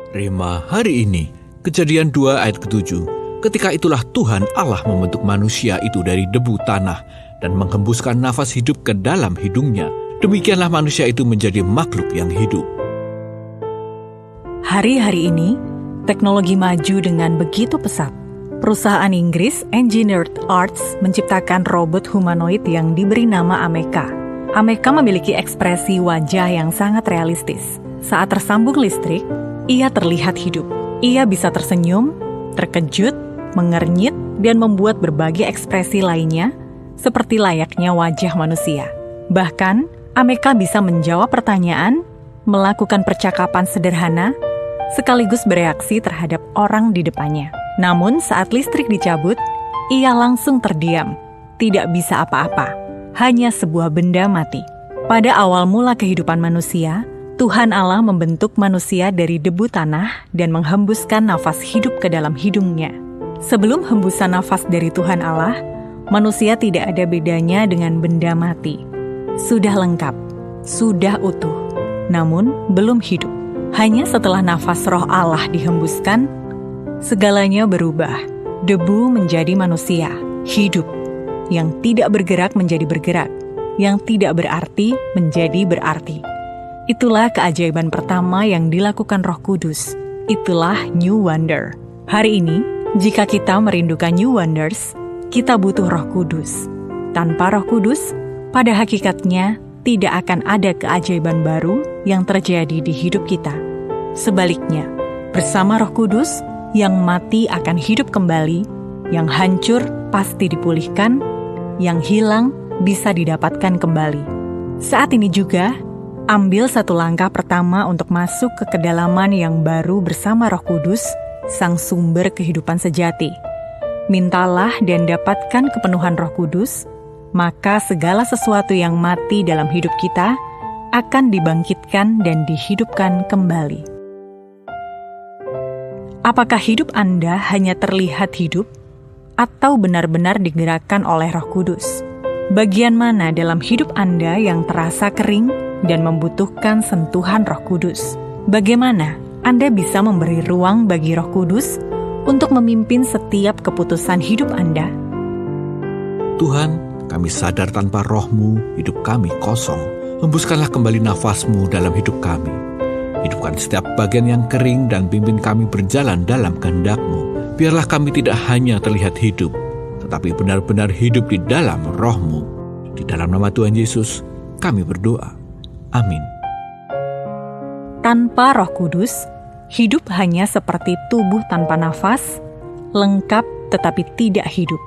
Rema hari ini, Kejadian 2 ayat ke-7. Ketika itulah Tuhan Allah membentuk manusia itu dari debu tanah dan menghembuskan nafas hidup ke dalam hidungnya. Demikianlah manusia itu menjadi makhluk yang hidup. Hari-hari ini, teknologi maju dengan begitu pesat. Perusahaan Inggris Engineered Arts menciptakan robot humanoid yang diberi nama Ameca. Ameca memiliki ekspresi wajah yang sangat realistis. Saat tersambung listrik, ia terlihat hidup. Ia bisa tersenyum, terkejut, mengernyit, dan membuat berbagai ekspresi lainnya seperti layaknya wajah manusia. Bahkan, Ameca bisa menjawab pertanyaan, melakukan percakapan sederhana, sekaligus bereaksi terhadap orang di depannya. Namun saat listrik dicabut, ia langsung terdiam, tidak bisa apa-apa, hanya sebuah benda mati. Pada awal mula kehidupan manusia, Tuhan Allah membentuk manusia dari debu tanah dan menghembuskan nafas hidup ke dalam hidungnya. Sebelum hembusan nafas dari Tuhan Allah, manusia tidak ada bedanya dengan benda mati. Sudah lengkap, sudah utuh, namun belum hidup. Hanya setelah nafas roh Allah dihembuskan, segalanya berubah. Debu menjadi manusia, hidup. Yang tidak bergerak menjadi bergerak, yang tidak berarti menjadi berarti. Itulah keajaiban pertama yang dilakukan Roh Kudus. Itulah New Wonder. Hari ini, jika kita merindukan New Wonders, kita butuh Roh Kudus. Tanpa Roh Kudus, pada hakikatnya tidak akan ada keajaiban baru yang terjadi di hidup kita. Sebaliknya, bersama Roh Kudus, yang mati akan hidup kembali, yang hancur pasti dipulihkan, yang hilang bisa didapatkan kembali. Saat ini juga, ambil satu langkah pertama untuk masuk ke kedalaman yang baru bersama Roh Kudus, Sang Sumber kehidupan sejati. Mintalah dan dapatkan kepenuhan Roh Kudus, maka segala sesuatu yang mati dalam hidup kita akan dibangkitkan dan dihidupkan kembali. Apakah hidup Anda hanya terlihat hidup, atau benar-benar digerakkan oleh Roh Kudus? Bagian mana dalam hidup Anda yang terasa kering dan membutuhkan sentuhan Roh Kudus? Bagaimana Anda bisa memberi ruang bagi Roh Kudus untuk memimpin setiap keputusan hidup Anda? Tuhan, kami sadar tanpa Roh-Mu, hidup kami kosong. Hembuskanlah kembali nafas-Mu dalam hidup kami. Hidupkan setiap bagian yang kering dan pimpin kami berjalan dalam kehendak-Mu. Biarlah kami tidak hanya terlihat hidup, tetapi benar-benar hidup di dalam Roh-Mu. Di dalam nama Tuhan Yesus, kami berdoa. Amin. Tanpa Roh Kudus, hidup hanya seperti tubuh tanpa nafas, lengkap tetapi tidak hidup.